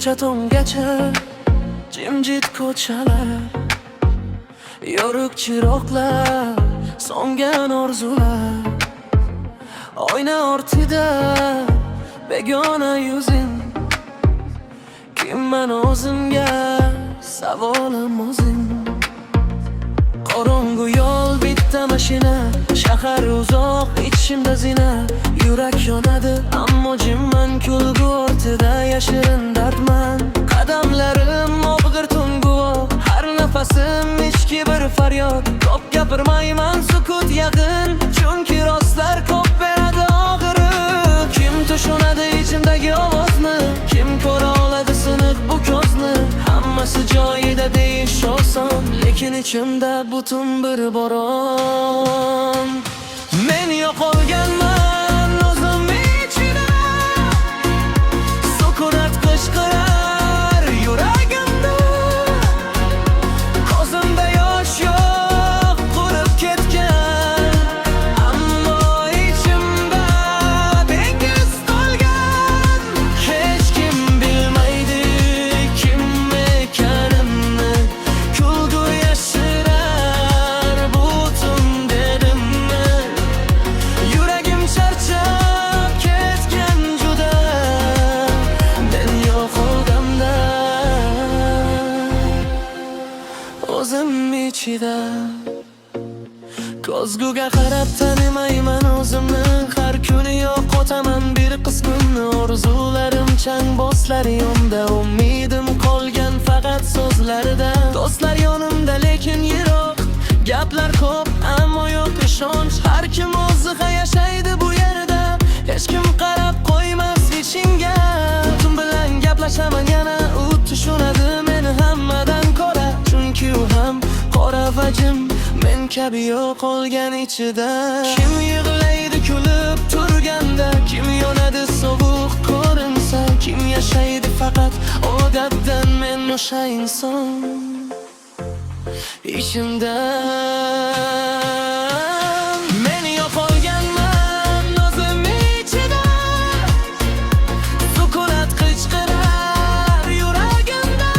kecha tonggacha jimjit ko'chalar, yorug' chiroqlar, so'ngan orzular, oyna ortida begona yuzing. Kimman o'zimga savolim o'zing. Qorong'u yo'l, bitta mashina, shahar uzoq, ichimda zina. Yurak yonadi, ammo jimman, kulgu ortida yashirin dardman. Qadamlarim o'bg'ir tunguvoq, har nafasim ishki bir faryod. Ko'p gapirmayman, sukut yaqin, chunki rostlar ko'p beradi og'riq. Kim tushunadi ichimdagi ovozni, kim ko'ra oladi siniq bu ko'zni? Hammasi joyida deyish oson, lekin ichimda butun bir boron. Men yo'qolganman o'zim ichida, sukunat qishqirar yuragimda. Ko'zimda yosh yo'q, qurib ketgan, ammo ichimda dengiz qolgan. Hech kim bilmaydi kim ekanimni, kulgu yashirar butun derimni. Yuragim charchab ketgan juda, men yo'qolganda o'zim ichida. Ko'zguga qarab tanimayman o'zimni, har kuni yo'qotaman bir qismimni. Orzularim chang boslar yonda, umidim qolgan faqat so'zlarda. Do'stlar yonimda lekin yiroq, gaplar ko'p ammo yo'q ishonch. Har kim o'ziga yashaydi bu yerda, hech kim qarab qo'ymas ichingga. Tun bilan gaplashaman yana, u tushunadi meni hammadan ko'ra, chunki u ham qora va jim, men kabi yo'qolgan ichida. Kim yig'laydi kulib turganda, kim yonadi sovuq ko'rinsa, kim yashaydi faqat odatdan, men o'sha inson ichimda. Men yo'qolganman o'zim ichida, sukunat qichqirar yuragimda.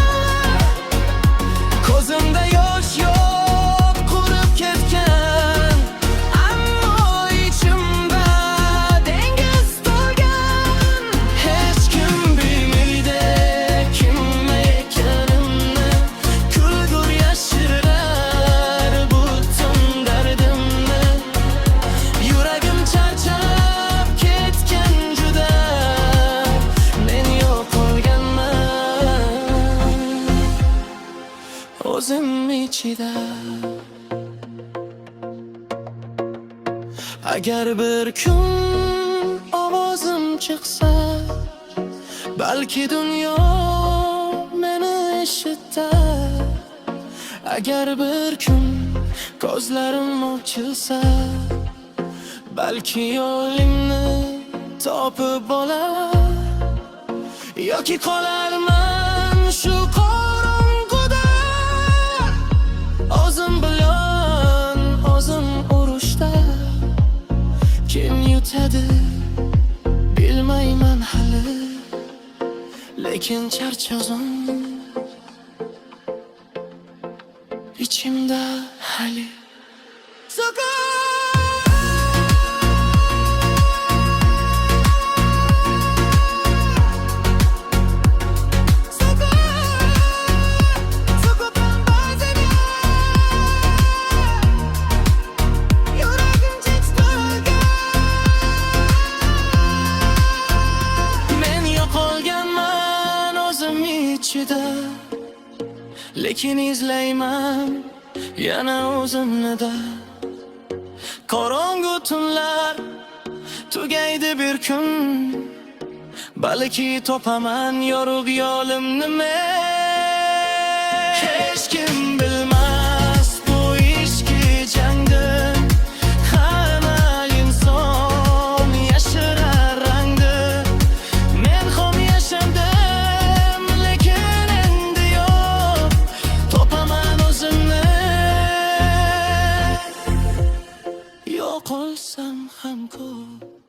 Ko'zimda yosh yo'q, qurib ketgan, ammo ichimda dengiz to'lgan. Hech kim bilmaydi kim ekanimni, kulgur yashirar butun dardimni. Yuragim charchab ketgan juda, men yo'qolganman o'zim ichida. Agar bir kun ovozim chiqsa, balki dunyo meni eshitar. Agar bir kun ko'zlarim ochilsa, balki yo'limni topib olar. Yoki qolarman shu qorong'uda, o'zim bilan o'zim urushda. Kim yutadi bilmayman hali, lekin charchozim ichimda hali. Men yo'qolganman o'zim ichida, lekin izlayman yana o'zimni-da. Qorong'u tunlar tugaydi bir kun, balki topaman yorug' yo'limni men. Hech kim bilmas bu ishki jangdir, hamma inson yashirar rangdir. Men ham yashadim, lekin endi yo'q, topaman o'zimni. Yo'qolsam ham ko'p.